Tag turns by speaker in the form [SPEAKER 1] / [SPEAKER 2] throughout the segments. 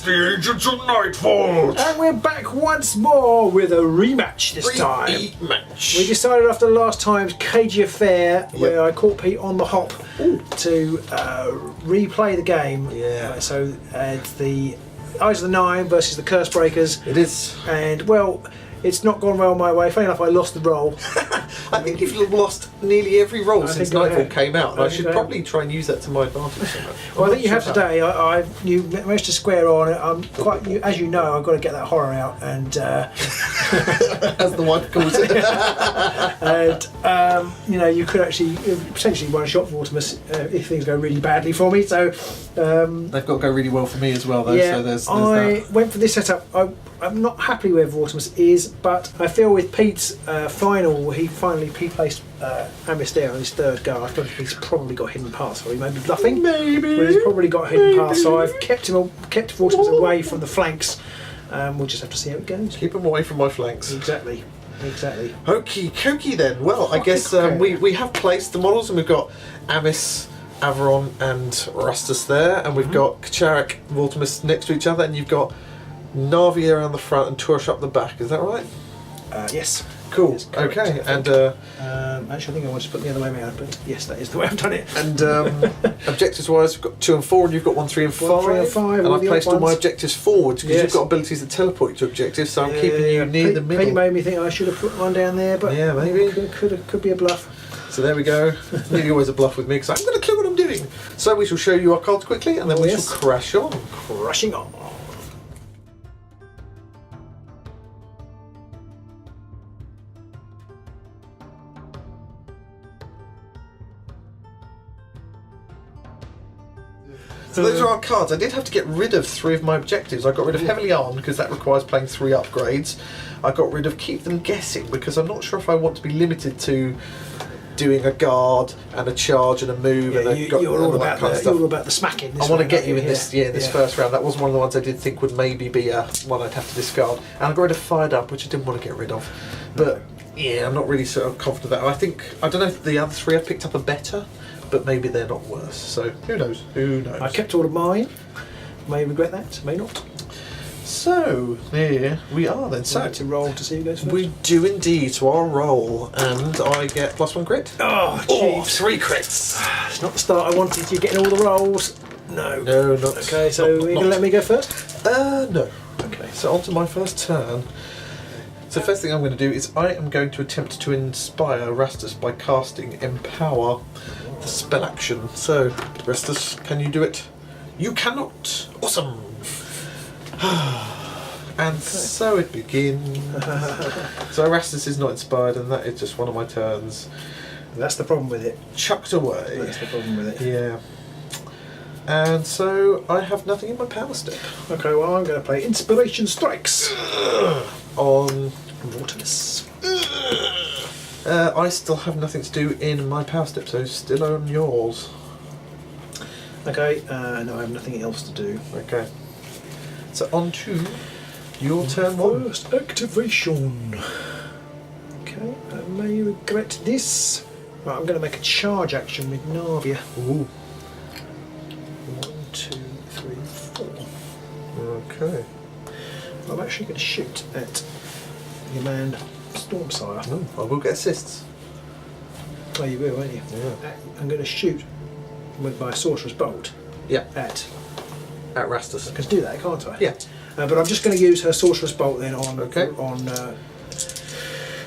[SPEAKER 1] the Agents of Nightvault!
[SPEAKER 2] And we're back once more with a rematch this time.
[SPEAKER 1] Rematch.
[SPEAKER 2] We decided after last time's cagey affair, where I caught Pete on the hop, to replay the game.
[SPEAKER 1] Yeah.
[SPEAKER 2] So it's the Eyes of the Nine versus the Cursebreakers.
[SPEAKER 1] It is.
[SPEAKER 2] And, well, it's not gone well my way. Funny enough, I lost the roll.
[SPEAKER 1] I think you've lost nearly every role since Nightvault came out, and I should
[SPEAKER 2] I
[SPEAKER 1] probably try and use that to my advantage.
[SPEAKER 2] Well, I think you have today. You managed to square on. I'm quite, as you know, I've got to get that horror out, and
[SPEAKER 1] as the wife calls it.
[SPEAKER 2] and you know, you could actually potentially one shot Vortimus if things go really badly for me. So
[SPEAKER 1] they've got to go really well for me as well, though.
[SPEAKER 2] Yeah,
[SPEAKER 1] so there's
[SPEAKER 2] I
[SPEAKER 1] that.
[SPEAKER 2] went for this setup. I'm not happy where Vortimus is, but I feel with Pete's final, he placed Amiss there on his third go. I think he's probably got hidden paths, so he may be bluffing.
[SPEAKER 1] Maybe.
[SPEAKER 2] But he's probably got hidden paths, so I've kept Vortimus away from the flanks. We'll just have to see how it goes.
[SPEAKER 1] Keep them away from my flanks.
[SPEAKER 2] Exactly.
[SPEAKER 1] Okie dokie then. Well, I guess we have placed the models, and we've got Amiss, Averon, and Rastus there, and we've got Kacharak, Vortimus next to each other, and you've got Navi around the front and Turush up the back. Is that right?
[SPEAKER 2] Yes.
[SPEAKER 1] Cool.
[SPEAKER 2] Yes, correct,
[SPEAKER 1] okay. And
[SPEAKER 2] actually, I think I want to put the other way around, but yes, that is the way I've done it.
[SPEAKER 1] and objectives-wise, we've got 2 and 4, and you've got 1, 3, and 5.
[SPEAKER 2] 1, 3, and 5.
[SPEAKER 1] And I've placed all my objectives forwards because
[SPEAKER 2] Yes.
[SPEAKER 1] you've got abilities that teleport you to objectives, so I'm keeping you near the middle.
[SPEAKER 2] Pete made me think I should have put one down there, but
[SPEAKER 1] yeah, maybe
[SPEAKER 2] could be a bluff.
[SPEAKER 1] So there we go. Nearly always a bluff with me because I'm going to clue what I'm doing. So we shall show you our cards quickly, and then we shall crash on.
[SPEAKER 2] Crushing on.
[SPEAKER 1] So those are our cards. I did have to get rid of 3 of my objectives. I got rid of Heavily Armed because that requires playing 3 upgrades. I got rid of Keep Them Guessing because I'm not sure if I want to be limited to doing a guard and a charge and a move.
[SPEAKER 2] Yeah,
[SPEAKER 1] and
[SPEAKER 2] you're all about the smacking.
[SPEAKER 1] I want to get you in this first round. That was one of the ones I did think would maybe be one I'd have to discard. And I got rid of Fired Up, which I didn't want to get rid of. But yeah, I'm not really sort of confident about it. I don't know if the other 3 I picked up are better, but maybe they're not worse. So who knows? Who knows?
[SPEAKER 2] I kept all of mine. May regret that, may not.
[SPEAKER 1] So here we are then. So
[SPEAKER 2] to roll to see who goes first.
[SPEAKER 1] we do indeed. So I'll roll, and I get +1 crit.
[SPEAKER 2] Oh,
[SPEAKER 1] Oh,
[SPEAKER 2] jeez.
[SPEAKER 1] 3 crits.
[SPEAKER 2] It's not the start I wanted. You're getting all the rolls. No.
[SPEAKER 1] No, not.
[SPEAKER 2] Okay, so you're going to let me go first?
[SPEAKER 1] No.
[SPEAKER 2] Okay.
[SPEAKER 1] So on to my first turn. So the first thing I'm going to do is I am going to attempt to inspire Rastus by casting Empower, the spell action. So, Rastus, can you do it? You cannot. Awesome. And so it begins. So Rastus is not inspired, and that is just one of my turns.
[SPEAKER 2] That's the problem with it.
[SPEAKER 1] Chucked away.
[SPEAKER 2] That's the problem with it.
[SPEAKER 1] Yeah. And so I have nothing in my power step.
[SPEAKER 2] Okay, well, I'm going to play Inspiration Strikes
[SPEAKER 1] On
[SPEAKER 2] Vortimus.
[SPEAKER 1] I still have nothing to do in my power step, so still on yours.
[SPEAKER 2] Okay, no, I have nothing else to do.
[SPEAKER 1] Okay. So on to your turn 1.
[SPEAKER 2] First activation. Okay, I may regret this. Right, I'm going to make a charge action with Navia.
[SPEAKER 1] Ooh.
[SPEAKER 2] 1, 2, 3, 4.
[SPEAKER 1] Okay.
[SPEAKER 2] I'm actually going to shoot at your man Stormsire.
[SPEAKER 1] I will get assists.
[SPEAKER 2] Oh, you will, won't you?
[SPEAKER 1] Yeah.
[SPEAKER 2] I'm going to shoot with my Sorcerer's Bolt
[SPEAKER 1] Yeah.
[SPEAKER 2] at.
[SPEAKER 1] At Rastus.
[SPEAKER 2] I can do that, can't I?
[SPEAKER 1] Yeah.
[SPEAKER 2] But I'm just going to use her Sorcerer's Bolt then on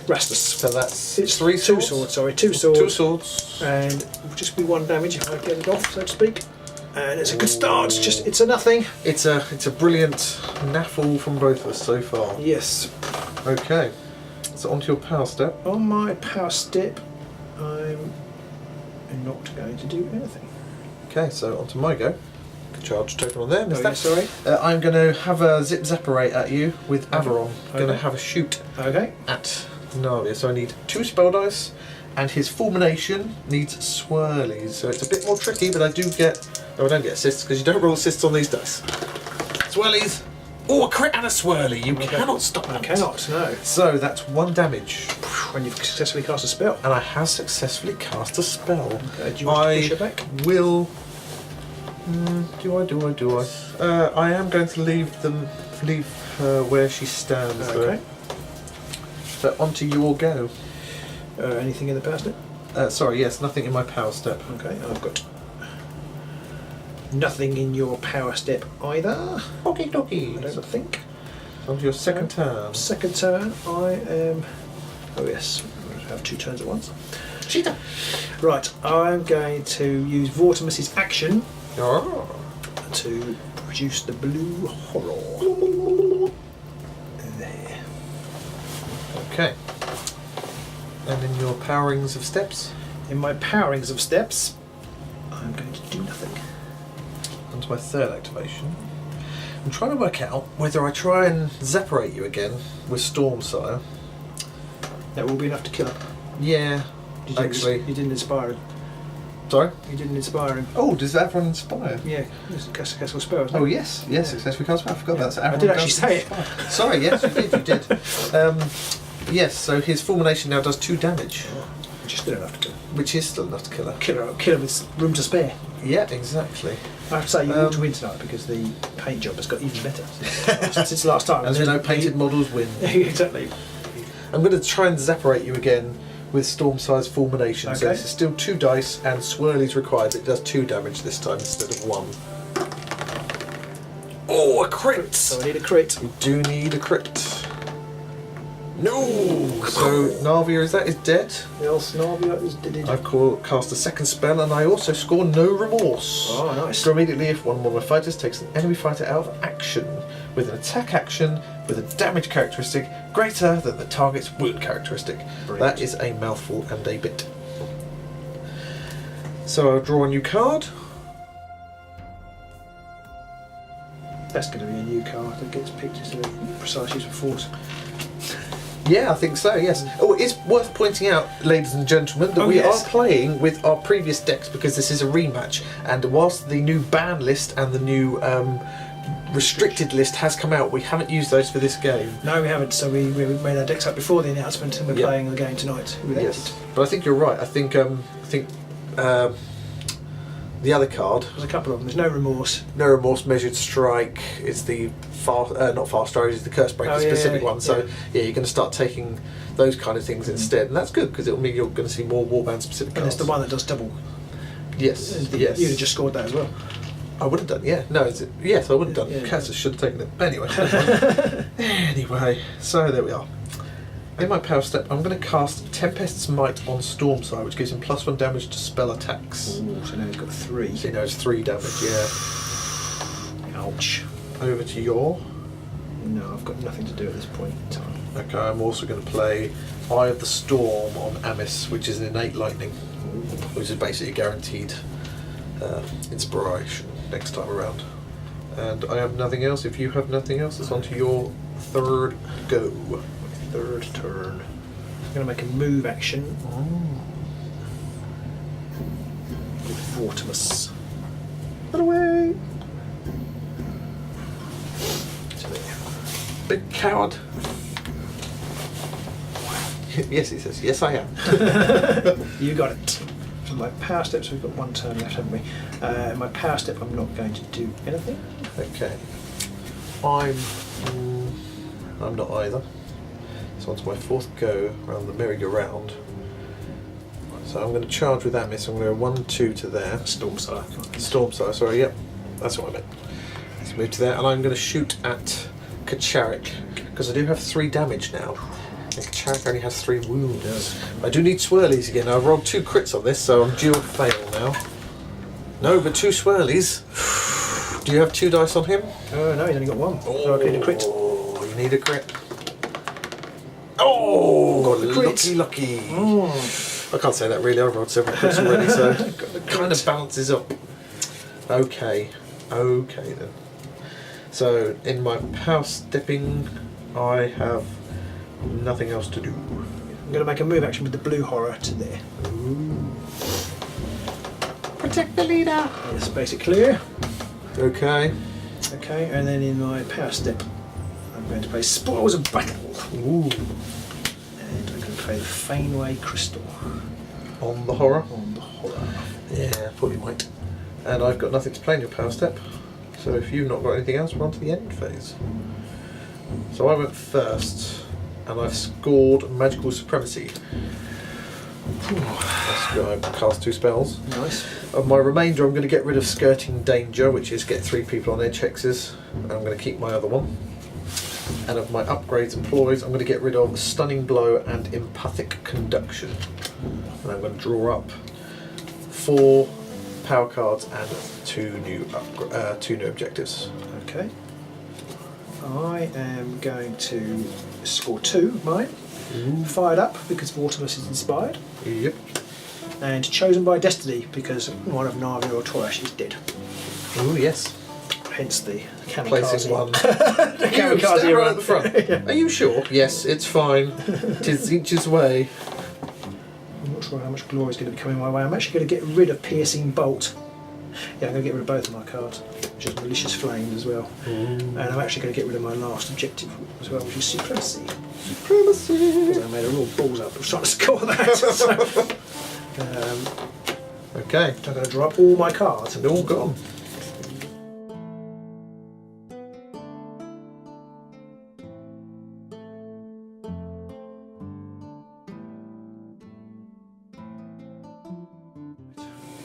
[SPEAKER 2] Rastus.
[SPEAKER 1] So that's
[SPEAKER 2] It's
[SPEAKER 1] 3
[SPEAKER 2] two
[SPEAKER 1] swords.
[SPEAKER 2] swords. Sorry, 2 swords.
[SPEAKER 1] 2 swords.
[SPEAKER 2] And it'll just be 1 damage if I get it off, so to speak. And it's a good start. It's a nothing.
[SPEAKER 1] It's a brilliant naffle from both of us so far.
[SPEAKER 2] Yes.
[SPEAKER 1] Okay. So onto your power step.
[SPEAKER 2] On my power step, I'm not going to do anything.
[SPEAKER 1] Okay, so onto my go. Charge token on there.
[SPEAKER 2] Oh, yeah, sorry.
[SPEAKER 1] I'm going to have a zip zapperate at you with Averon.
[SPEAKER 2] Okay.
[SPEAKER 1] Going to have a shoot
[SPEAKER 2] Okay.
[SPEAKER 1] at Navia. So I need 2 spell dice, and his fulmination needs swirlies. So it's a bit more tricky, but I do get. No, I don't get assists because you don't roll assists on these dice. Swirlies. Oh, a crit and a swirly. You cannot stop that.
[SPEAKER 2] I cannot, no.
[SPEAKER 1] So that's 1 damage.
[SPEAKER 2] When you've successfully cast a spell.
[SPEAKER 1] And I have successfully cast a spell.
[SPEAKER 2] Okay, do you want to push it back?
[SPEAKER 1] Will Do I? I am going to leave her where she stands.
[SPEAKER 2] Okay.
[SPEAKER 1] So onto your go.
[SPEAKER 2] Anything in the power step?
[SPEAKER 1] Sorry, yes, nothing in my power step.
[SPEAKER 2] Okay, I've got nothing in your power step either.
[SPEAKER 1] Okie dokie.
[SPEAKER 2] I don't think.
[SPEAKER 1] Onto your second turn.
[SPEAKER 2] Second turn, I am. Oh yes, I have 2 turns at once.
[SPEAKER 1] Cheetah.
[SPEAKER 2] Right, I'm going to use Vortimus's action
[SPEAKER 1] Oh.
[SPEAKER 2] to produce the blue horror. There.
[SPEAKER 1] Okay. And in your powerings of steps?
[SPEAKER 2] In my powerings of steps, I'm going to do nothing.
[SPEAKER 1] Onto my third activation. I'm trying to work out whether I try and separate you again with Stormsire.
[SPEAKER 2] That will be enough to kill him.
[SPEAKER 1] Yeah, actually.
[SPEAKER 2] You didn't inspire him.
[SPEAKER 1] Sorry?
[SPEAKER 2] You didn't inspire him.
[SPEAKER 1] Oh, does that one inspire?
[SPEAKER 2] Yeah, it's a castle spell, isn't it?
[SPEAKER 1] Oh yes, successfully cast spell. I forgot that. So
[SPEAKER 2] I did actually say it.
[SPEAKER 1] Sorry, yes, you did. Yes, so his fulmination now does 2 damage.
[SPEAKER 2] Which is still enough to kill him.
[SPEAKER 1] Which is still enough to kill her.
[SPEAKER 2] Kill him with room to spare.
[SPEAKER 1] Yeah, exactly.
[SPEAKER 2] I have to say, you ought to win tonight because the paint job has got even better since last time.
[SPEAKER 1] As we know, painted models win.
[SPEAKER 2] Exactly.
[SPEAKER 1] I'm going to try and separate you again with Stormsire's fulmination. So
[SPEAKER 2] Okay.
[SPEAKER 1] this is still 2 dice and swirlies required. It does 2 damage this time instead of 1. Oh, a crit!
[SPEAKER 2] So I need a crit.
[SPEAKER 1] We do need a crit. No! So Navia is dead.
[SPEAKER 2] Else Navia is dead.
[SPEAKER 1] I've cast a second spell and I also score no remorse.
[SPEAKER 2] Oh, nice.
[SPEAKER 1] So immediately if one of my fighters takes an enemy fighter out of action with an attack action with a damage characteristic greater than the target's wound characteristic.
[SPEAKER 2] Brilliant.
[SPEAKER 1] That is a mouthful and a bit. So I'll draw a new card.
[SPEAKER 2] That's going to be a new card that gets picked instead of precise use of force.
[SPEAKER 1] Yeah, I think so, yes. Oh, it is worth pointing out, ladies and gentlemen, that we are playing with our previous decks because this is a rematch. And whilst the new ban list and the new restricted list has come out, we haven't used those for this game.
[SPEAKER 2] No, we haven't. So we made our decks up before the announcement and we're playing the game tonight.
[SPEAKER 1] Yes. But I think you're right. I think the other card,
[SPEAKER 2] There's a couple of them. There's no remorse.
[SPEAKER 1] No Remorse, Measured Strike, is the not Fast Strike, is the Cursebreakers specific one. So yeah, you're going to start taking those kind of things instead, and that's good because it'll mean you're going to see more warband specific
[SPEAKER 2] And
[SPEAKER 1] cards.
[SPEAKER 2] it's the one that does double.
[SPEAKER 1] Yes,
[SPEAKER 2] You'd have just scored that as well.
[SPEAKER 1] I would have done. Yeah, no, is it? Yes, I would have done.
[SPEAKER 2] Yeah.
[SPEAKER 1] Cassius should have taken it. Anyway, anyway, so there we are. In my power step, I'm going to cast Tempest's Might on Stormsire, which gives him +1 damage to spell attacks.
[SPEAKER 2] Ooh, so now he's got 3.
[SPEAKER 1] So now it's 3 damage. Yeah.
[SPEAKER 2] Ouch.
[SPEAKER 1] Over to your.
[SPEAKER 2] No, I've got nothing to do at this point in time.
[SPEAKER 1] Okay, I'm also going to play Eye of the Storm on Amis, which is an innate lightning, which is basically guaranteed inspiration next time around. And I have nothing else. If you have nothing else, it's on to your third go.
[SPEAKER 2] Third turn. I'm going to make a move action with Vortimus.
[SPEAKER 1] Run away!
[SPEAKER 2] So there.
[SPEAKER 1] Big coward. Yes, he says, yes I am.
[SPEAKER 2] You got it. So my power steps, we've got 1 turn left, haven't we? My power step, I'm not going to do anything.
[SPEAKER 1] Okay. I'm not either. So onto my 4th go around the merry-go-round. So I'm going to charge with Amis. I'm going to go 1-2 to there. Stormsire, sorry, yep. That's what I meant. Let's move to there. And I'm going to shoot at Kacharik, because I do have 3 damage now. And Kacharik only has 3 wounds. I do need swirlies again. I've rolled 2 crits on this, so I'm due a fail now. No, but 2 swirlies. Do you have 2 dice on him?
[SPEAKER 2] No, he's only got 1. So I need a crit.
[SPEAKER 1] Oh, you need a crit. Oh,
[SPEAKER 2] got the crit.
[SPEAKER 1] lucky. I can't say that really. I've rolled several crits already, so it kind of balances up. Okay then. So in my power stepping, I have nothing else to do.
[SPEAKER 2] I'm going to make a move action with the blue horror to there.
[SPEAKER 1] Ooh. Protect the leader.
[SPEAKER 2] Yes, basic clear.
[SPEAKER 1] Okay.
[SPEAKER 2] Okay, and then in my power step, I'm going to play Spoils of Battle.
[SPEAKER 1] Ooh.
[SPEAKER 2] And I'm going to play the Faneway Crystal.
[SPEAKER 1] On the horror.
[SPEAKER 2] On the horror.
[SPEAKER 1] Yeah, I thought you might. And I've got nothing to play in your power step. So if you've not got anything else, we're on to the end phase. So I went first, and I've scored Magical Supremacy. Let's go and cast 2 spells.
[SPEAKER 2] Nice.
[SPEAKER 1] Of my remainder, I'm going to get rid of Skirting Danger, which is get 3 people on edge hexes. And I'm going to keep my other one. And of my upgrades and ploys, I'm going to get rid of Stunning Blow and Empathic Conduction. And I'm going to draw up 4 power cards and 2 new objectives.
[SPEAKER 2] Okay. I am going to score 2 of mine. Fired Up because Vortimus is inspired.
[SPEAKER 1] Yep.
[SPEAKER 2] And Chosen by Destiny because one of Navi or Torash is dead.
[SPEAKER 1] Oh yes.
[SPEAKER 2] Hence the kamikaze.
[SPEAKER 1] Placing one.
[SPEAKER 2] The
[SPEAKER 1] You
[SPEAKER 2] kamikaze
[SPEAKER 1] stand right
[SPEAKER 2] run.
[SPEAKER 1] at the front.
[SPEAKER 2] Yeah.
[SPEAKER 1] Are you sure? Yes, it's fine. 'Tis inches away.
[SPEAKER 2] I'm not sure how much glory is going to be coming my way. I'm actually going to get rid of Piercing Bolt. Yeah, I'm going to get rid of both of my cards, which is Malicious Flames as well. And I'm actually going to get rid of my last objective as well, which is Supremacy.
[SPEAKER 1] Supremacy!
[SPEAKER 2] Because I made a real balls up. I was trying to score that. So,
[SPEAKER 1] Okay.
[SPEAKER 2] I'm going to draw up all my cards.
[SPEAKER 1] They're all gone.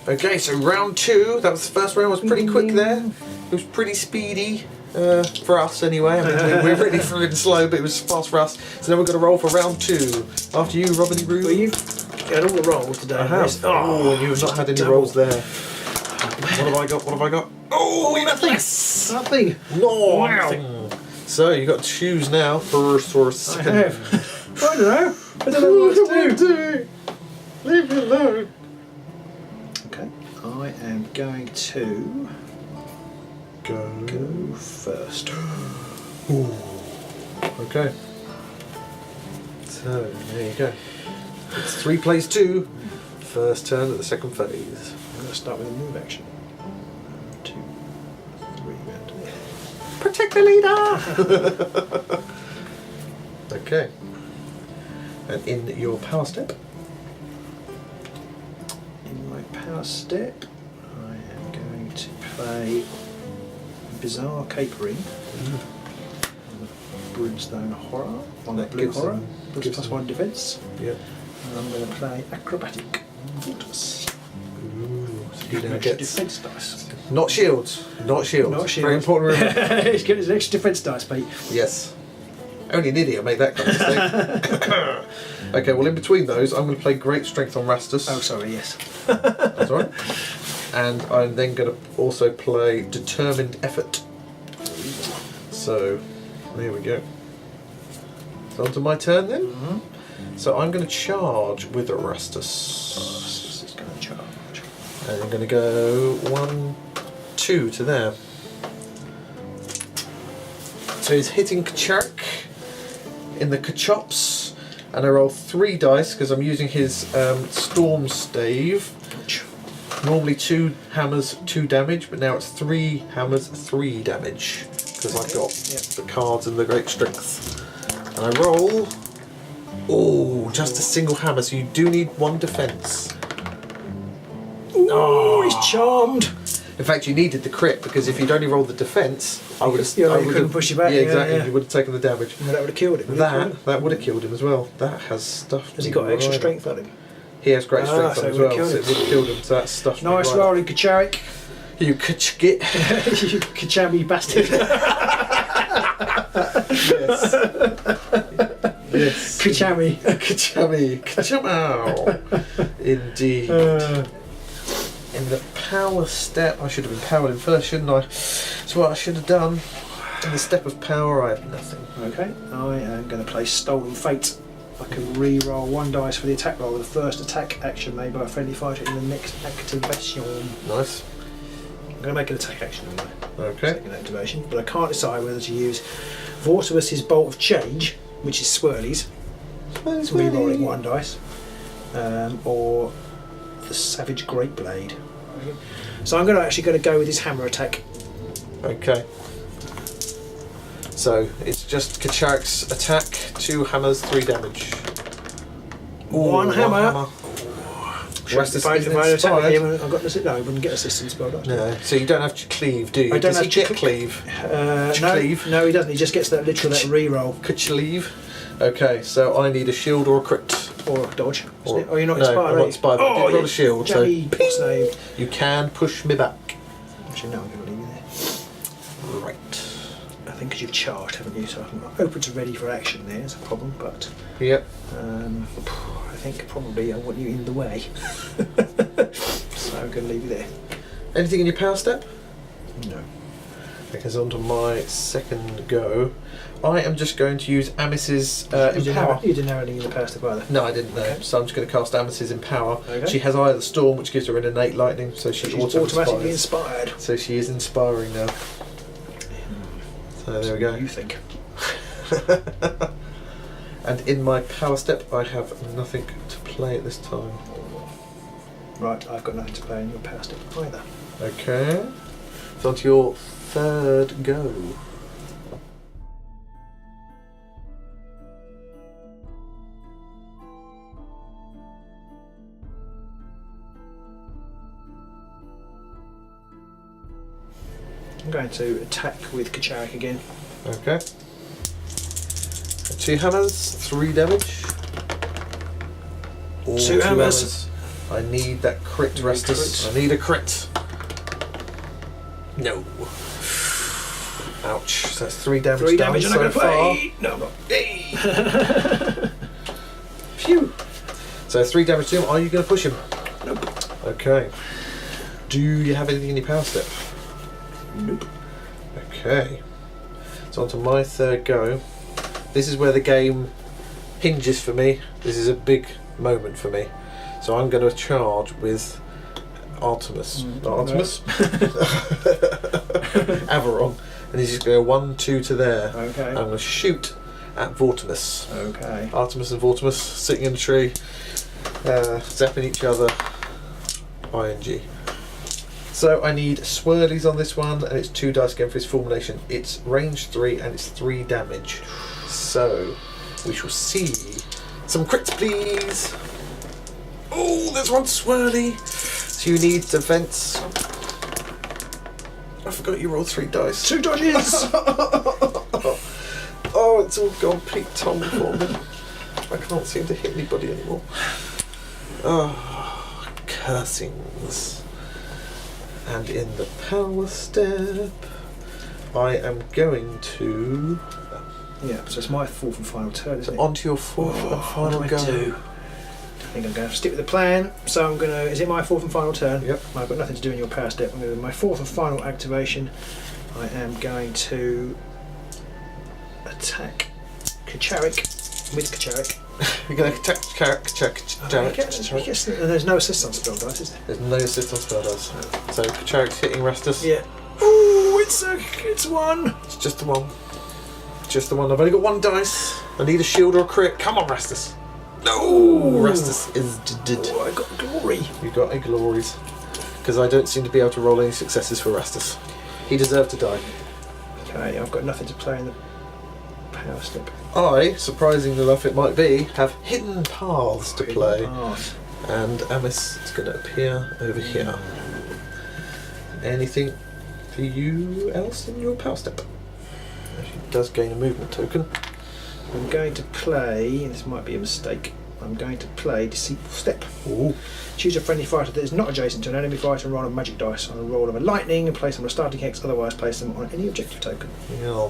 [SPEAKER 1] Okay, so round 2, that was the first round, was pretty quick there. It was pretty speedy, for us anyway. I mean, we're really fluid and slow, but it was fast for us. So now we've got to roll for round 2. After you, Robin Roo.
[SPEAKER 2] Well, you've had all the rolls today.
[SPEAKER 1] I have. Oh, and you've not had any rolls there. What have I got? What have I got? Oh, nothing!
[SPEAKER 2] Nothing.
[SPEAKER 1] No,
[SPEAKER 2] Wow.
[SPEAKER 1] nothing. So you've got to choose now, first or second.
[SPEAKER 2] I have. I don't know. I don't know what to do.
[SPEAKER 1] Leave me alone.
[SPEAKER 2] Okay, I am going to go first.
[SPEAKER 1] Ooh. Okay. So there you go. It's 3 plays 2. First turn of the second phase.
[SPEAKER 2] I'm going to start with a move action. 1, 2, 3, and
[SPEAKER 1] Protect the leader. Okay. And in your power step.
[SPEAKER 2] in my power step, I am going to play Bizarre Capering. Brimstone Horror on the
[SPEAKER 1] That
[SPEAKER 2] blue
[SPEAKER 1] gives
[SPEAKER 2] horror.
[SPEAKER 1] them-
[SPEAKER 2] Plus
[SPEAKER 1] gives
[SPEAKER 2] plus
[SPEAKER 1] them-
[SPEAKER 2] 1 defence.
[SPEAKER 1] Yeah.
[SPEAKER 2] And I'm going to play Acrobatic Vortimus.
[SPEAKER 1] Ooh, so he now
[SPEAKER 2] Extra
[SPEAKER 1] gets
[SPEAKER 2] defence dice.
[SPEAKER 1] not shields. Not shields.
[SPEAKER 2] Not shields.
[SPEAKER 1] Very important. to remember.
[SPEAKER 2] He's getting his extra defence dice, mate.
[SPEAKER 1] Yes. Only an idiot made that kind of mistake. Okay, well in between those, I'm going to play Great Strength on Rastus.
[SPEAKER 2] Oh, sorry, yes.
[SPEAKER 1] That's all right. And I'm then going to also play Determined Effort. So, there we go. It's on to my turn then. So I'm going to charge with Rastus.
[SPEAKER 2] This is going to charge.
[SPEAKER 1] And I'm going to go 1, 2 to there. So he's hitting Kachark in the Kachops, and I roll 3 dice because I'm using his Storm Stave. Normally 2 hammers, 2 damage, but now it's 3 hammers, 3 damage because I've got the cards and the Great Strength. And I roll. Oh, just a single hammer, so you do need 1 defense.
[SPEAKER 2] Oh, he's charmed.
[SPEAKER 1] In fact, you needed the crit because if you'd only rolled the defense, I would have.
[SPEAKER 2] Yeah,
[SPEAKER 1] I
[SPEAKER 2] you
[SPEAKER 1] would
[SPEAKER 2] couldn't
[SPEAKER 1] have
[SPEAKER 2] push you back.
[SPEAKER 1] Yeah,
[SPEAKER 2] Yeah,
[SPEAKER 1] exactly.
[SPEAKER 2] yeah.
[SPEAKER 1] You would have taken the damage.
[SPEAKER 2] And that would have killed him.
[SPEAKER 1] That would have killed him as well. That has stuff.
[SPEAKER 2] Has he got extra strength on him?
[SPEAKER 1] He has great strength
[SPEAKER 2] so
[SPEAKER 1] on him as
[SPEAKER 2] it would
[SPEAKER 1] well,
[SPEAKER 2] have
[SPEAKER 1] so it would have killed him. So that's stuff.
[SPEAKER 2] Nice rolling, Kacharik.
[SPEAKER 1] You kachgit.
[SPEAKER 2] You Kachami bastard.
[SPEAKER 1] Yes. Yes.
[SPEAKER 2] Kachami.
[SPEAKER 1] Kachami. Kachamo. Indeed. In the power step, I should have empowered him first, shouldn't I? That's what I should have done. In the step of power, I have nothing.
[SPEAKER 2] Okay, I am going to play Stolen Fate. I can re-roll 1 dice for the attack roll with the first attack action made by a friendly fighter in the next activation.
[SPEAKER 1] Nice.
[SPEAKER 2] I'm going to make an attack action on my
[SPEAKER 1] Okay.
[SPEAKER 2] second activation, but I can't decide whether to use Vortimus's Bolt of Change, which is Swirlies, so re-rolling 1 dice, or the Savage Great Blade. So I'm actually going to go with his hammer attack.
[SPEAKER 1] Okay. So it's just Kacharik's attack, 2 hammers, 3 damage. Ooh,
[SPEAKER 2] 1 hammer.
[SPEAKER 1] Rastus
[SPEAKER 2] If I
[SPEAKER 1] isn't
[SPEAKER 2] attack
[SPEAKER 1] inspired.
[SPEAKER 2] him, I've got no, I wouldn't get a system spell dice.
[SPEAKER 1] No, so you don't have to cleave, do you?
[SPEAKER 2] I don't
[SPEAKER 1] Does
[SPEAKER 2] have
[SPEAKER 1] he
[SPEAKER 2] to
[SPEAKER 1] get cleave?
[SPEAKER 2] No,
[SPEAKER 1] cleave?
[SPEAKER 2] no, he doesn't. He just gets that re-roll.
[SPEAKER 1] Could you leave? Okay, so I need a shield or a crit.
[SPEAKER 2] Or a dodge.
[SPEAKER 1] Or,
[SPEAKER 2] Oh, you're not
[SPEAKER 1] no,
[SPEAKER 2] inspired,
[SPEAKER 1] I'm
[SPEAKER 2] are
[SPEAKER 1] not
[SPEAKER 2] you?
[SPEAKER 1] inspired, but I did roll a shield, so
[SPEAKER 2] what's name?
[SPEAKER 1] you can push me back.
[SPEAKER 2] Actually, no, I'm going to leave you there.
[SPEAKER 1] Right.
[SPEAKER 2] I think because you've charged, haven't you? So I'm open to ready for action there is a problem, but
[SPEAKER 1] Yep.
[SPEAKER 2] I think probably I want you in the way. So I'm going to leave you there.
[SPEAKER 1] Anything in your power step?
[SPEAKER 2] No.
[SPEAKER 1] Okay, so on to my second go. I am just going to use Amis's Empower.
[SPEAKER 2] You didn't have anything in the power step either.
[SPEAKER 1] No, I didn't know.
[SPEAKER 2] Okay.
[SPEAKER 1] So I'm just going to cast Amis's Empower.
[SPEAKER 2] Okay.
[SPEAKER 1] She has either Storm, which gives her an innate lightning, so she's
[SPEAKER 2] automatically
[SPEAKER 1] inspired.
[SPEAKER 2] inspired.
[SPEAKER 1] So she is inspiring now. So there we go.
[SPEAKER 2] You think?
[SPEAKER 1] And in my power step, I have nothing to play at this time.
[SPEAKER 2] Right, I've got nothing to play in your power step either.
[SPEAKER 1] Okay. So on to your third go.
[SPEAKER 2] I'm going to attack with Kacharik again.
[SPEAKER 1] Okay. 2 hammers, 3 damage. All
[SPEAKER 2] 2 hammers.
[SPEAKER 1] I need that crit,
[SPEAKER 2] You need
[SPEAKER 1] Rastus.
[SPEAKER 2] crit.
[SPEAKER 1] I need a crit. No. Ouch. So that's 3 damage.
[SPEAKER 2] 3 damage, and I'm
[SPEAKER 1] so
[SPEAKER 2] going to
[SPEAKER 1] far.
[SPEAKER 2] play. No, I'm not.
[SPEAKER 1] Phew. So 3 damage to him. Are you going to push him?
[SPEAKER 2] Nope.
[SPEAKER 1] Okay. Do you have anything in your power step?
[SPEAKER 2] Nope.
[SPEAKER 1] Okay. So on to my third go. This is where the game hinges for me. This is a big moment for me. So I'm going to charge with Artemis. Artemis? Averon. And he's just going to go 1, 2 to there.
[SPEAKER 2] Okay.
[SPEAKER 1] I'm going to shoot at Vortimus.
[SPEAKER 2] Okay.
[SPEAKER 1] Artemis and Vortimus sitting in a tree, zapping each other. ING. So I need swirlies on this one, and it's 2 dice again for his fulmination. It's range 3 and it's 3 damage. So we shall see. Some crits, please. Oh, there's one swirly. So you need defense. I forgot you rolled 3 dice.
[SPEAKER 2] 2 dodges!
[SPEAKER 1] Oh, it's all gone Pete Tom for me. I can't seem to hit anybody anymore. Oh, cursings. And in the power step, I am going to...
[SPEAKER 2] Yeah, so it's my 4th and final turn, isn't it?
[SPEAKER 1] Onto your 4th and final
[SPEAKER 2] what
[SPEAKER 1] go.
[SPEAKER 2] do I do? I think I'm going to have to stick with the plan. So I'm going to... Is it my 4th and final turn?
[SPEAKER 1] Yep.
[SPEAKER 2] I've got nothing to do in your power step. I'm going to do my 4th and final activation. I am going to attack Kacharik with Kacharik.
[SPEAKER 1] You're going to attack Kacharik.
[SPEAKER 2] There's no assist on spell dice, is there?
[SPEAKER 1] There's no assist on spell dice. So Kacharik's hitting Rastus.
[SPEAKER 2] Yeah. Ooh, it's 1.
[SPEAKER 1] It's just the one. Just the one. I've only got 1 dice. I need a shield or a crit. Come on, Rastus. No! Rastus is dead.
[SPEAKER 2] Oh, I got glory.
[SPEAKER 1] You got a glories. Because I don't seem to be able to roll any successes for Rastus. He deserved to die.
[SPEAKER 2] Okay, I've got nothing to play in the power step.
[SPEAKER 1] I, surprising enough it might be, have hidden paths to play.
[SPEAKER 2] Path.
[SPEAKER 1] And Amis is going to appear over here. Anything for you else in your power step? She does gain a movement token.
[SPEAKER 2] I'm going to play, and this might be a mistake, I'm going to play Deceitful Step.
[SPEAKER 1] Ooh.
[SPEAKER 2] Choose a friendly fighter that is not adjacent to an enemy fighter and roll a magic dice on a roll of a lightning and place them on a starting hex, otherwise place them on any objective token.
[SPEAKER 1] Yeah.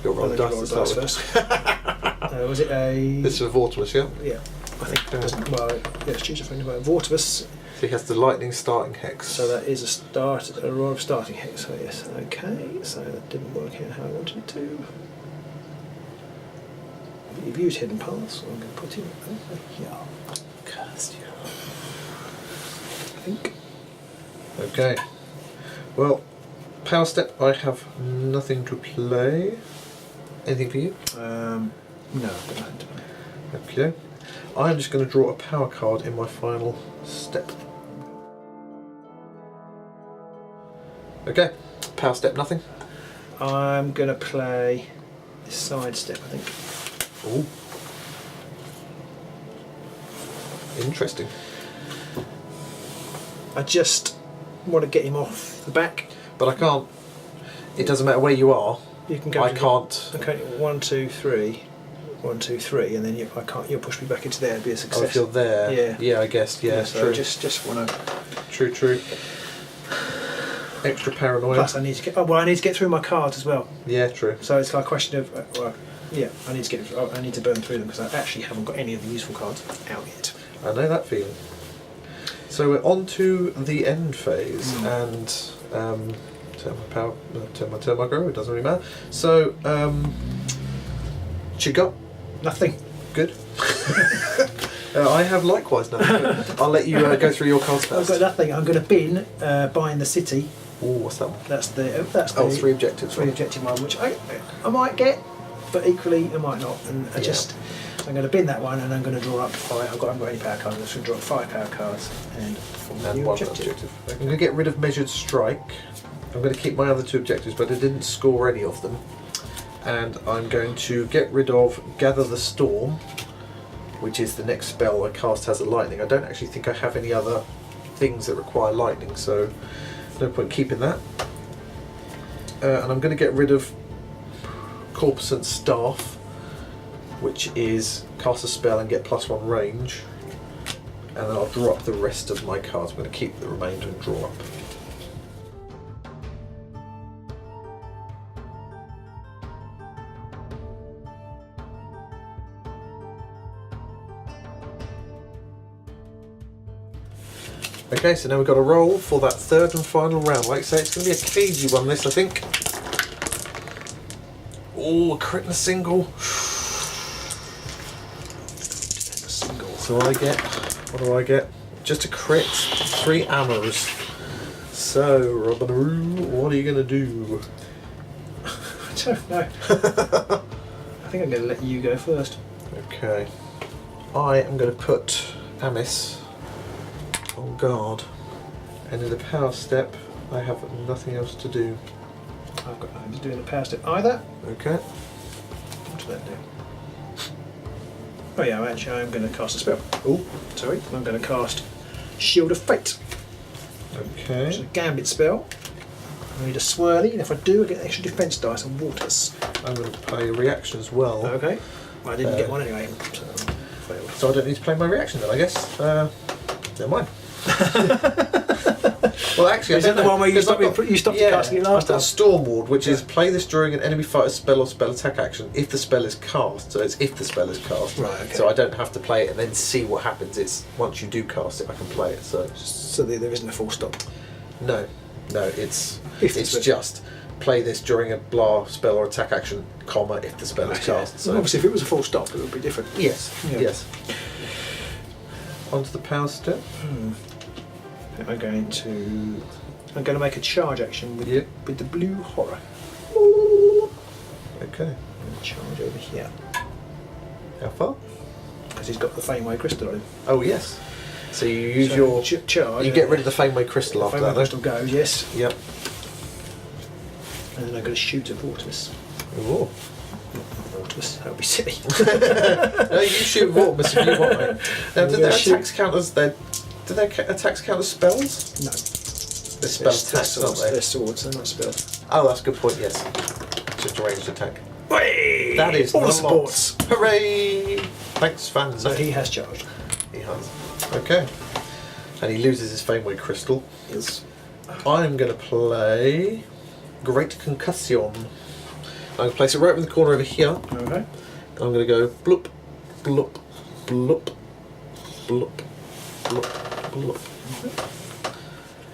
[SPEAKER 1] You'll roll
[SPEAKER 2] I'll
[SPEAKER 1] dice
[SPEAKER 2] roll
[SPEAKER 1] to
[SPEAKER 2] a
[SPEAKER 1] start
[SPEAKER 2] dice
[SPEAKER 1] with.
[SPEAKER 2] first. Was it a...
[SPEAKER 1] This is for Vortimus, yeah?
[SPEAKER 2] Yeah, I think it doesn't... Well, yes, choose a friendly fighter. Vortimus,
[SPEAKER 1] So he has the lightning starting hex.
[SPEAKER 2] so that is a roll of starting hex, so yes. Okay, so that didn't work out how I wanted it to. You've used hidden paths, so I'm going to put him over here.
[SPEAKER 1] Curse you.
[SPEAKER 2] I think.
[SPEAKER 1] Okay. Well, power step, I have nothing to play. Anything for you?
[SPEAKER 2] No, I've got nothing to play.
[SPEAKER 1] Okay. I'm just going to draw a power card in my final step. Okay. Power step, nothing.
[SPEAKER 2] I'm going to play sidestep, I think.
[SPEAKER 1] Ooh. Interesting.
[SPEAKER 2] I just want to get him off the back.
[SPEAKER 1] But I can't. It doesn't matter where you are.
[SPEAKER 2] You can go.
[SPEAKER 1] I can't.
[SPEAKER 2] Okay, 1, 2, 3. 1, 2, 3, and then I can't. You'll push me back into there. It'd be a success.
[SPEAKER 1] Oh, if you're there.
[SPEAKER 2] Yeah.
[SPEAKER 1] Yeah, I guess. Yeah,
[SPEAKER 2] So
[SPEAKER 1] true.
[SPEAKER 2] just want to.
[SPEAKER 1] True. Extra paranoia.
[SPEAKER 2] Plus, I need to get. Oh, well, I need to get through my cards as well.
[SPEAKER 1] Yeah, true.
[SPEAKER 2] So it's like a question of. I need to get. I need to burn through them because I actually haven't got any of the useful cards out yet.
[SPEAKER 1] I know that feeling. So we're on to the end phase, and turn my power, turn my grow. It doesn't really matter. So, what you got?
[SPEAKER 2] Nothing.
[SPEAKER 1] Good. I have likewise nothing. I'll let you go through your cards
[SPEAKER 2] I've
[SPEAKER 1] first.
[SPEAKER 2] got nothing. I'm going to bin buying the city.
[SPEAKER 1] Oh, what's that one?
[SPEAKER 2] That's the.
[SPEAKER 1] Oh, 3 objectives.
[SPEAKER 2] Three objective one, which I might get, but equally I might not. And I'm going to bin that one, and I'm going to draw up 5. I haven't got any power cards. I'm just going to draw up 5 power cards and
[SPEAKER 1] And 1 objective. I'm going to get rid of measured strike. I'm going to keep my other 2 objectives, but I didn't score any of them. And I'm going to get rid of Gather the Storm, which is the next spell I cast has a lightning. I don't actually think I have any other things that require lightning, so no point keeping that. And I'm going to get rid of Corpusant Staff, which is cast a spell and get +1 range. And then I'll draw up the rest of my cards. I'm going to keep the remainder and draw up. Okay, so now we've got a roll for that 3rd and final round. Like I say, it's going to be a cagey one, this, I think. Oh, a crit and a single. So what do I get? Just a crit, 3 hammers. So, Robin, what are you going to do?
[SPEAKER 2] I don't know. I think I'm going to let you go first.
[SPEAKER 1] Okay. I am going to put Amis on guard. And in the power step, I have nothing else to do.
[SPEAKER 2] I've got nothing to do in the power step either.
[SPEAKER 1] Okay.
[SPEAKER 2] What does that do? Oh yeah, I'm going to cast a spell.
[SPEAKER 1] Oh,
[SPEAKER 2] Sorry, I'm going to cast Shield of Fate.
[SPEAKER 1] okay.
[SPEAKER 2] Which is a gambit spell. I need a swirly, and if I do, I get extra defense dice and waters.
[SPEAKER 1] I'm going to play a reaction as well.
[SPEAKER 2] Okay. Well, I didn't get one anyway, so failed.
[SPEAKER 1] So I don't need to play my reaction then, I guess. Never mind. Well, actually,
[SPEAKER 2] Is
[SPEAKER 1] I
[SPEAKER 2] that
[SPEAKER 1] don't
[SPEAKER 2] the
[SPEAKER 1] know,
[SPEAKER 2] one where you
[SPEAKER 1] 'cause
[SPEAKER 2] stopped
[SPEAKER 1] I've
[SPEAKER 2] me casting it last
[SPEAKER 1] I've got
[SPEAKER 2] time?
[SPEAKER 1] Stormward, which is play this during an enemy fighter's spell or spell attack action if the spell is cast. So it's if the spell is cast.
[SPEAKER 2] Right, okay.
[SPEAKER 1] So I don't have to play it and then see what happens. It's once you do cast it, I can play it. So
[SPEAKER 2] there isn't a full stop.
[SPEAKER 1] no, it's
[SPEAKER 2] If the
[SPEAKER 1] it's
[SPEAKER 2] spell-
[SPEAKER 1] just play this during a blah spell or attack action, comma if the spell is cast. So
[SPEAKER 2] Obviously, if it was a full stop, it would be different.
[SPEAKER 1] yes,
[SPEAKER 2] Yeah.
[SPEAKER 1] yes. Onto the power step.
[SPEAKER 2] I'm going to make a charge action with,
[SPEAKER 1] Yep.
[SPEAKER 2] with the blue horror.
[SPEAKER 1] Okay.
[SPEAKER 2] And charge over here.
[SPEAKER 1] How far?
[SPEAKER 2] Because he's got the Fameway Crystal on him.
[SPEAKER 1] Oh yes. So you use
[SPEAKER 2] So
[SPEAKER 1] your
[SPEAKER 2] charge.
[SPEAKER 1] You get rid of the Fameway Crystal
[SPEAKER 2] the
[SPEAKER 1] after
[SPEAKER 2] Fameway
[SPEAKER 1] that,
[SPEAKER 2] Crystal goes, yes.
[SPEAKER 1] though? Yep.
[SPEAKER 2] And then I'm going to shoot at Vortimus.
[SPEAKER 1] Ooh.
[SPEAKER 2] Not Vortimus, that would be silly.
[SPEAKER 1] No, you shoot Vortimus if you want, mate. Now, do
[SPEAKER 2] I'm
[SPEAKER 1] their
[SPEAKER 2] gonna shoot-
[SPEAKER 1] attacks count as attacks count as spells?
[SPEAKER 2] No.
[SPEAKER 1] They're spell attacks, aren't
[SPEAKER 2] They're
[SPEAKER 1] they?
[SPEAKER 2] swords, they're not spells.
[SPEAKER 1] Oh, that's a good point. Yes. Just a ranged attack.
[SPEAKER 2] Hey!
[SPEAKER 1] That is
[SPEAKER 2] all
[SPEAKER 1] not
[SPEAKER 2] the supports.
[SPEAKER 1] a lot. Hooray! Thanks, fans.
[SPEAKER 2] So he has charged.
[SPEAKER 1] He has. Okay. And he loses his Fameway Crystal.
[SPEAKER 2] Yes.
[SPEAKER 1] I'm going to play Great Concussion. I'm going to place it right in the corner over here.
[SPEAKER 2] Okay.
[SPEAKER 1] I'm going to go bloop, bloop, bloop, bloop, bloop, bloop.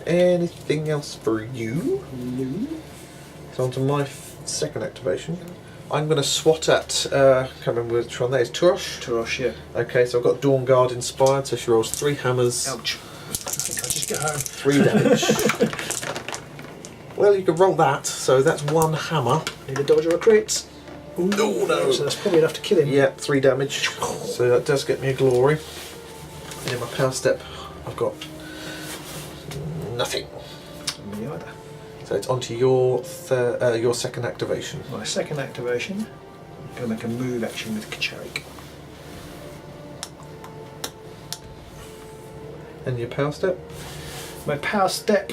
[SPEAKER 1] Anything else for you?
[SPEAKER 2] No.
[SPEAKER 1] So on to my second activation. I'm going to swat at, can't remember which one that is, Turosh?
[SPEAKER 2] Tarosh, yeah.
[SPEAKER 1] Okay, so I've got Dawn Guard inspired, so she rolls 3 hammers,
[SPEAKER 2] Ouch. I think I'll just get home.
[SPEAKER 1] 3 damage. Well, you could roll that, so that's 1 hammer.
[SPEAKER 2] Need a dodge or a crit. Ooh,
[SPEAKER 1] no.
[SPEAKER 2] So that's probably enough to kill him.
[SPEAKER 1] Yeah, 3 damage. So that does get me a glory. And in my power step, I've got nothing.
[SPEAKER 2] Me either.
[SPEAKER 1] So it's onto your second activation.
[SPEAKER 2] My second activation, I'm going to make a move action with Kacharik.
[SPEAKER 1] And your power step?
[SPEAKER 2] My power step,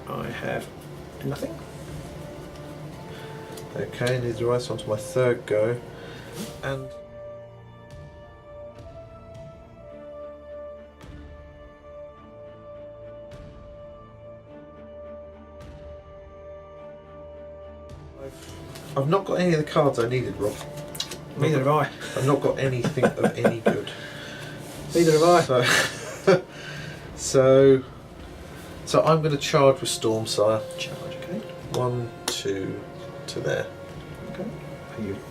[SPEAKER 2] I have nothing.
[SPEAKER 1] Okay, need to rise onto my third go. And I've not got any of the cards I needed, Rob.
[SPEAKER 2] Neither have I.
[SPEAKER 1] I've not got anything of any good.
[SPEAKER 2] Neither have I.
[SPEAKER 1] So I'm going to charge with Stormsire.
[SPEAKER 2] Charge, okay.
[SPEAKER 1] 1, 2 to there.
[SPEAKER 2] Okay.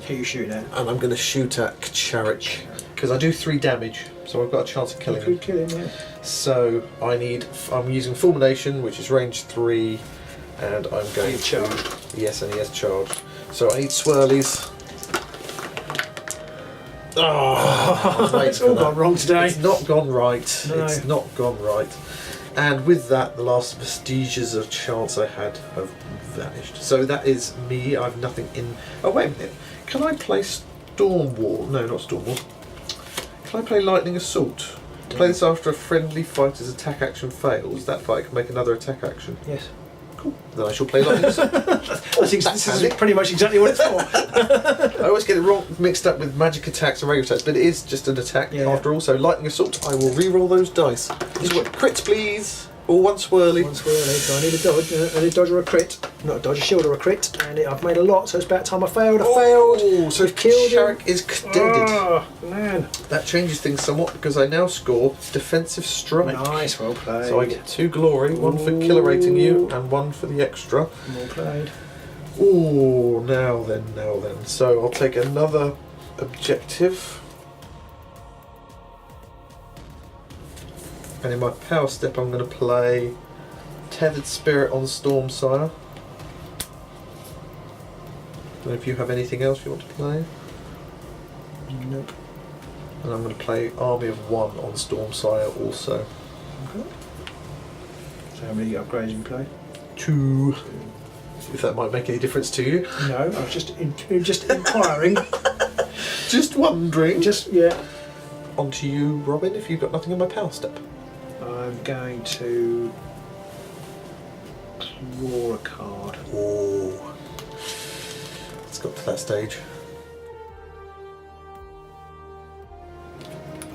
[SPEAKER 2] Who you shooting at?
[SPEAKER 1] And I'm going to shoot at Kcharik because I do 3 damage, so I've got a chance of killing him.
[SPEAKER 2] Kill him, yeah.
[SPEAKER 1] So I'm using Fulmination, which is range 3, and I'm going
[SPEAKER 2] He's charged.
[SPEAKER 1] Yes, and he has charged. So I need swirlies. Oh,
[SPEAKER 2] it's all gone wrong today.
[SPEAKER 1] It's not gone right.
[SPEAKER 2] No.
[SPEAKER 1] It's not gone right. And with that, the last vestiges of chance I had have vanished. So that is me. I have nothing in. Oh wait a minute. Can I play Storm Wall? No, not Storm Wall. Can I play Lightning Assault? To play this after a friendly fighter's attack action fails, that fighter can make another attack action.
[SPEAKER 2] Yes.
[SPEAKER 1] Cool. Then I shall play Lightning Assault.
[SPEAKER 2] This is pretty much exactly what it's for.
[SPEAKER 1] I always get it wrong, mixed up with magic attacks and regular attacks, but it is just an attack after all. So Lightning Assault, I will re-roll those dice. Crits, please. Or one swirly.
[SPEAKER 2] One swirly, so I need a dodge. I need a dodge or a crit. Not a dodge, a shield or a crit. And I've made a lot, so it's about time I failed. I failed.
[SPEAKER 1] So
[SPEAKER 2] killed him.
[SPEAKER 1] Kcharik is deaded.
[SPEAKER 2] Oh, man.
[SPEAKER 1] That changes things somewhat because I now score defensive strike.
[SPEAKER 2] Nice, well played.
[SPEAKER 1] So I get 2 glory, 1 for killerating you, and 1 for the extra.
[SPEAKER 2] Well played.
[SPEAKER 1] Ooh, now then. So I'll take another objective. And in my power step I'm going to play Tethered Spirit on Stormsire. Don't know if you have anything else you want to play.
[SPEAKER 2] Nope.
[SPEAKER 1] And I'm going to play Army of 1 on Stormsire also.
[SPEAKER 2] Okay. So how many upgrades have you played?
[SPEAKER 1] 2. If that might make any difference to you.
[SPEAKER 2] No, I was just inquiring.
[SPEAKER 1] Just wondering.
[SPEAKER 2] Yeah.
[SPEAKER 1] On to you, Robin, if you've got nothing in my power step.
[SPEAKER 2] I'm going to draw a card.
[SPEAKER 1] Oh. It's got to that stage.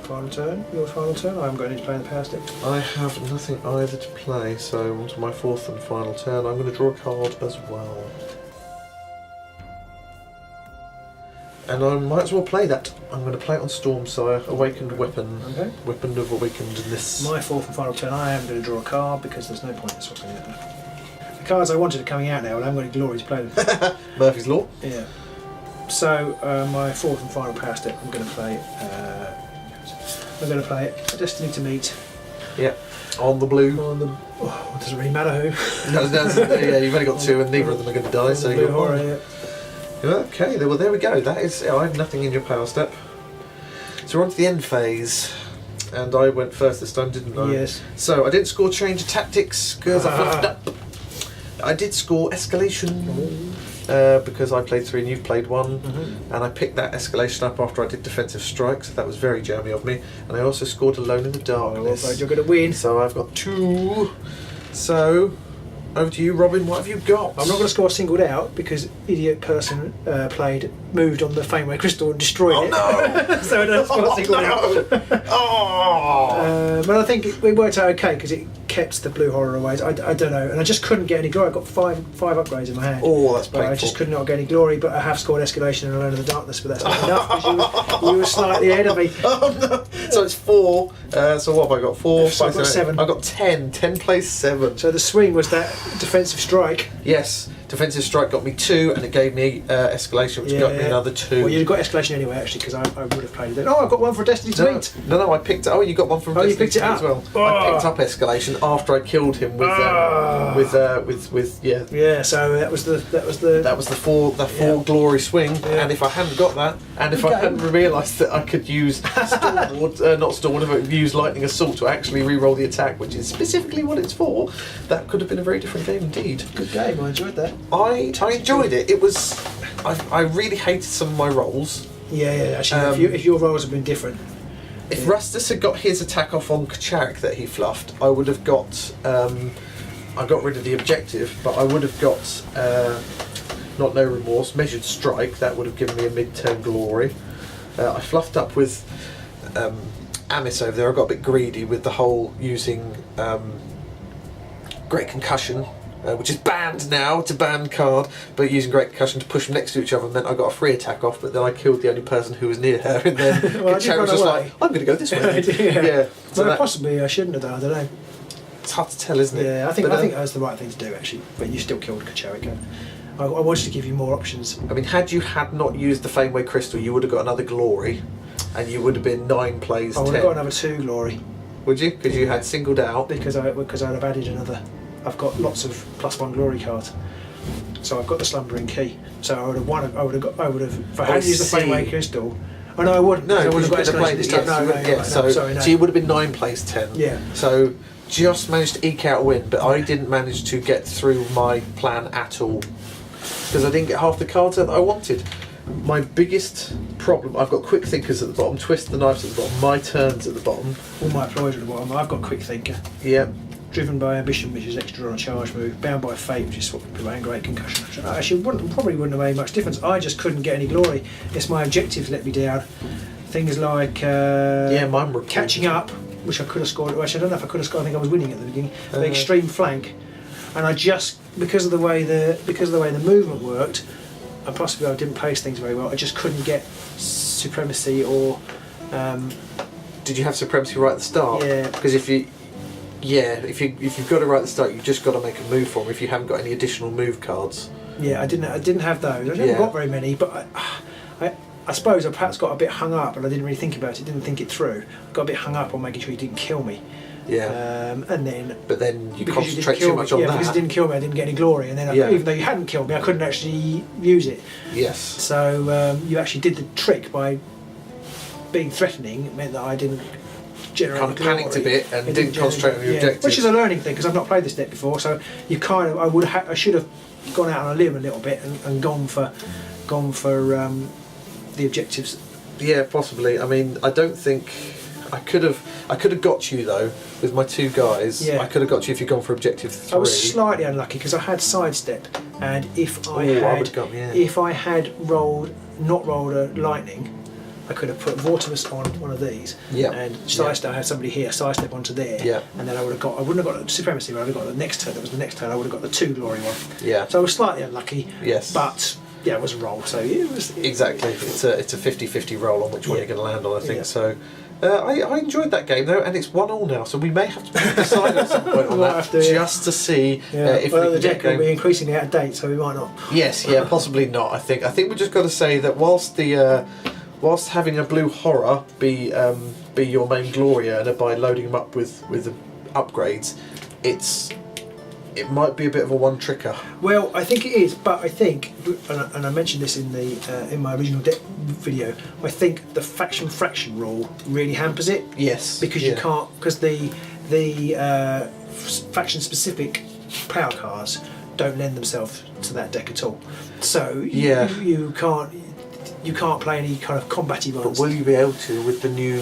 [SPEAKER 2] Final turn. Your final turn. I'm going to play the power stick.
[SPEAKER 1] I have nothing either to play, so on to my 4th and final turn. I'm going to draw a card as well. And I might as well play that. I'm going to play it on Stormsire, Awakened Weapon.
[SPEAKER 2] Okay.
[SPEAKER 1] Weapon of Awakenedness.
[SPEAKER 2] My 4th and final turn, I am going to draw a card because there's no point in swapping it. The cards I wanted are coming out now and I haven't got any glory to play them.
[SPEAKER 1] Murphy's Law.
[SPEAKER 2] Yeah. So, my 4th and final power step, I'm going to play A Destiny to Meet.
[SPEAKER 1] Yeah. On the blue.
[SPEAKER 2] On the... Oh, it doesn't really matter who.
[SPEAKER 1] Yeah, you've only got 2 and neither of them are going to die, so
[SPEAKER 2] blue
[SPEAKER 1] you're
[SPEAKER 2] horror, yeah.
[SPEAKER 1] Okay, well there we go. That is. I have nothing in your power step. So we're on to the end phase, and I went first this time, didn't I?
[SPEAKER 2] Yes.
[SPEAKER 1] So I didn't score change of tactics because I fucked up. I did score escalation because I played 3 and you've played 1, and I picked that escalation up after I did defensive strike. So that was very jammy of me. And I also scored Alone in the Darkness.
[SPEAKER 2] Oh, you're going to win.
[SPEAKER 1] So I've got 2. So. Over to you, Robin. What have you got?
[SPEAKER 2] I'm not going to score singled out because idiot person moved on the Fameway Crystal and destroyed it.
[SPEAKER 1] No!
[SPEAKER 2] So I don't score singled out. But I think it worked out okay because it kept the blue horror away. I don't know, and I just couldn't get any glory. I got five upgrades in my hand.
[SPEAKER 1] Oh, that's
[SPEAKER 2] but
[SPEAKER 1] painful.
[SPEAKER 2] I just could not get any glory. But I have scored escalation and Alone in the Darkness, but that's not enough because you were slightly ahead of me.
[SPEAKER 1] Oh no! So it's 4. So what have I got? 4,
[SPEAKER 2] So
[SPEAKER 1] 5,
[SPEAKER 2] I've got 7.
[SPEAKER 1] I've got 10. 10 plays 7.
[SPEAKER 2] So the swing was that defensive strike.
[SPEAKER 1] Yes. Defensive strike got me 2, and it gave me escalation, which got me another 2.
[SPEAKER 2] Well, you got escalation anyway, actually, because I would have played it then. Oh, I've got one for Destiny to Meet.
[SPEAKER 1] No, I picked. Oh, you got one from.
[SPEAKER 2] Oh, you
[SPEAKER 1] Destiny
[SPEAKER 2] picked it
[SPEAKER 1] 2
[SPEAKER 2] up
[SPEAKER 1] as well.
[SPEAKER 2] Oh.
[SPEAKER 1] I picked up escalation after I killed him with yeah.
[SPEAKER 2] Yeah, so that was the
[SPEAKER 1] four glory swing,
[SPEAKER 2] Yeah.
[SPEAKER 1] and if I hadn't got that, and if I hadn't realised that I could use use lightning assault to actually re-roll the attack, which is specifically what it's for, that could have been a very different game indeed.
[SPEAKER 2] good game. I enjoyed that.
[SPEAKER 1] I enjoyed it. It was. I really hated some of my rolls.
[SPEAKER 2] Yeah. Actually, if your roles have been different,
[SPEAKER 1] If Rustus had got his attack off on Kacharik that he fluffed, I would have got. I got rid of the objective, but I would have got not No Remorse, Measured Strike. That would have given me a mid-turn glory. I fluffed up with Amis over there. I got a bit greedy with the whole using Great Concussion. Which is banned now, it's a banned card, but using Great Concussion to push them next to each other meant I got a free attack off, but then I killed the only person who was near her, and then Kacharik was just like, I'm going to go this way. Yeah. So
[SPEAKER 2] well, possibly I shouldn't have done, I don't know.
[SPEAKER 1] It's hard to tell, isn't it?
[SPEAKER 2] Yeah, I think that was the right thing to do, actually, but you still killed Kacharik. I wanted to give you more options.
[SPEAKER 1] I mean, had you not used the Fameway Crystal, you would have got another glory, and you would have been 9 plays 10.
[SPEAKER 2] I would have got another 2 glory.
[SPEAKER 1] Would you? Because you had singled out.
[SPEAKER 2] Because I'd have added another. I've got lots of +1 glory cards, so I've got the Slumbering Key. So I would have won. I would have. If I hadn't used the Fameway Crystal, oh no, I wouldn't.
[SPEAKER 1] No,
[SPEAKER 2] I would have got
[SPEAKER 1] played
[SPEAKER 2] this time.
[SPEAKER 1] So you would have been 9 plays 10.
[SPEAKER 2] Yeah.
[SPEAKER 1] So just managed to eke out a win, but I didn't manage to get through my plan at all because I didn't get half the cards that I wanted. My biggest problem, I've got Quick Thinkers at the bottom, Twist the Knives at the bottom, my turns at the bottom.
[SPEAKER 2] All my ploys at the bottom. I've got Quick Thinker.
[SPEAKER 1] Yeah.
[SPEAKER 2] Driven by Ambition, which is extra on a charge move. Bound by Fate, which is what people and Great Concussion. Actually, probably wouldn't have made much difference. I just couldn't get any glory. It's my objectives let me down. Things like
[SPEAKER 1] mine were
[SPEAKER 2] catching up, which I could have scored. Actually, I don't know if I could have scored. I think I was winning at the beginning. The extreme flank, and I just because of the way the movement worked, and possibly I didn't pace things very well. I just couldn't get supremacy or.
[SPEAKER 1] Did you have supremacy right at the start?
[SPEAKER 2] Yeah.
[SPEAKER 1] Because if you've got it right at the start, you've just got to make a move for them. If you haven't got any additional move cards.
[SPEAKER 2] Yeah, I didn't have those. I never got very many, but I suppose I perhaps got a bit hung up, and I didn't really think about it. Didn't think it through. Got a bit hung up on making sure he didn't kill me.
[SPEAKER 1] Yeah.
[SPEAKER 2] And then.
[SPEAKER 1] But then you concentrate too much on that.
[SPEAKER 2] Yeah, because he didn't kill me, I didn't get any glory, and then even though you hadn't killed me, I couldn't actually use it.
[SPEAKER 1] Yes.
[SPEAKER 2] So you actually did the trick by being threatening. It meant that I didn't.
[SPEAKER 1] Kind of panicked a bit and didn't concentrate on your objectives.
[SPEAKER 2] Which is a learning thing because I've not played this deck before, so you kind of I should have gone out on a limb a little bit and gone for the objectives.
[SPEAKER 1] Yeah, possibly. I mean, I don't think I could have got you though with my 2 guys. Yeah. I could have got you if you'd gone for objective 3.
[SPEAKER 2] I was slightly unlucky because I had sidestep, and if I had not rolled a lightning, I could have put Vortimus on one of these, and sidestep. I had somebody here sidestep onto there, and then I wouldn't have got supremacy, but I would have got the next turn. That was the next turn. I would have got the 2 glory one. Yeah. So I was slightly unlucky.
[SPEAKER 1] Yes.
[SPEAKER 2] But it was a roll. So it was
[SPEAKER 1] exactly. It's a 50-50 roll on which one you're going to land on. I think so. I enjoyed that game though, and it's 1-1 now, so we may have to decide at some point on that just to see if
[SPEAKER 2] the deck will be increasingly out of date, so we might not.
[SPEAKER 1] Yes, possibly not. I think we just got to say that whilst having a blue horror be your main glory earner by loading them up with the upgrades, it might be a bit of a one-tricker.
[SPEAKER 2] Well, I think it is, but I think, and I mentioned this in my original deck video, I think the faction fraction rule really hampers it.
[SPEAKER 1] Yes.
[SPEAKER 2] Because you can't, because the faction specific power cards don't lend themselves to that deck at all. So you can't play any kind of combat-y ones.
[SPEAKER 1] But will you be able to with the new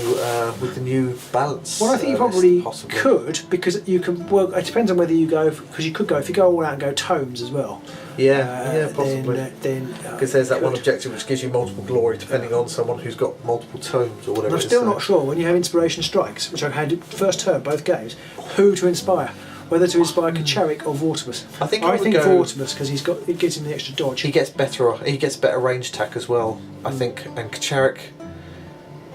[SPEAKER 1] balance?
[SPEAKER 2] Well, I think you probably could, because you can. Well, it depends on whether you go, because you could go if you go all out and go tomes as well.
[SPEAKER 1] Possibly. Then because there's that one objective which gives you multiple glory, depending on someone who's got multiple tomes or whatever.
[SPEAKER 2] And I'm still not sure when you have inspiration strikes, which I've had first turn both games, who to inspire. Whether to inspire Kacharik or Vortimus.
[SPEAKER 1] I think
[SPEAKER 2] Vortimus because it gives him the extra dodge.
[SPEAKER 1] He gets better range attack as well, I think. And Kacharik,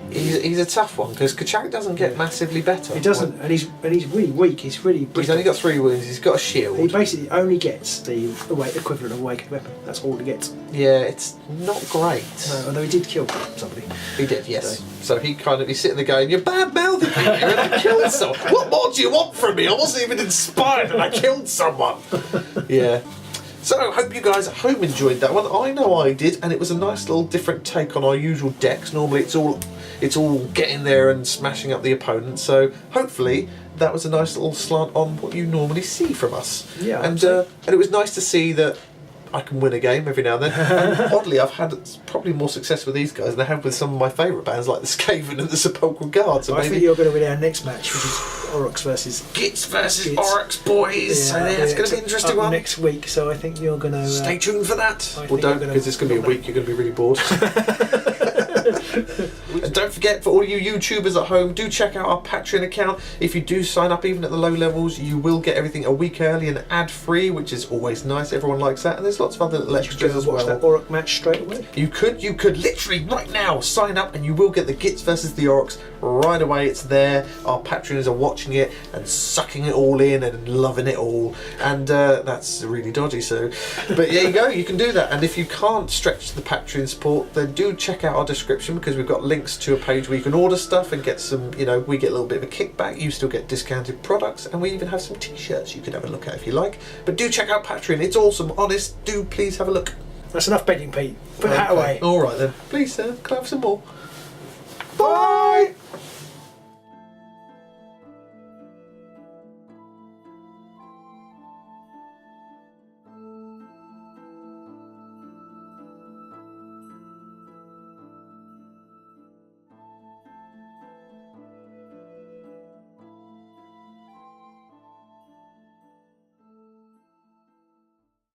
[SPEAKER 1] he's a tough one because Kacharik doesn't get massively better.
[SPEAKER 2] He doesn't, and he's really weak. He's really brittle.
[SPEAKER 1] He's only got 3 wounds. He's got a shield.
[SPEAKER 2] He basically only gets the equivalent of a awakened weapon. That's all he gets.
[SPEAKER 1] Yeah, it's not great.
[SPEAKER 2] No, although he did kill somebody.
[SPEAKER 1] He did, yes. So he's sitting there going, "You're bad mouthing me here, and I killed someone. What more do you want from me? I wasn't even inspired, and I killed someone." Yeah. So I hope you guys at home enjoyed that one. I know I did, and it was a nice little different take on our usual decks. Normally it's all getting there and smashing up the opponent. So hopefully that was a nice little slant on what you normally see from us.
[SPEAKER 2] Yeah.
[SPEAKER 1] And it was nice to see that I can win a game every now and then. And oddly, I've had probably more success with these guys than I have with some of my favourite bands like the Skaven and the Sepulchral Guard. So
[SPEAKER 2] I think you're going to win our next match, which is Oryx versus
[SPEAKER 1] Gits versus Oryx, boys. So it's going to be an interesting one
[SPEAKER 2] next week. So I think you're going to
[SPEAKER 1] stay tuned for that. Well, don't, because it's going to be a week. You're going to be really bored. And don't forget, for all you YouTubers at home, do check out our Patreon account. If you do sign up, even at the low levels, you will get everything a week early and ad-free, which is always nice. Everyone likes that, and there's lots of other little extras as well.
[SPEAKER 2] That Oryx match straight away.
[SPEAKER 1] You could literally right now sign up, and you will get the Gits versus the Oryx right away. It's there. Our Patreons are watching it and sucking it all in and loving it all, and that's really dodgy. So, but there you go. You can do that, and if you can't stretch the Patreon support, then do check out our description, because we've got links to a page where you can order stuff and get some, we get a little bit of a kickback. You still get discounted products, and we even have some t-shirts you can have a look at if you like. But do check out Patreon. It's awesome. Honest, do please have a look.
[SPEAKER 2] That's enough begging, Pete. Put that away.
[SPEAKER 1] All right then. Please, sir, can I have some more? Bye!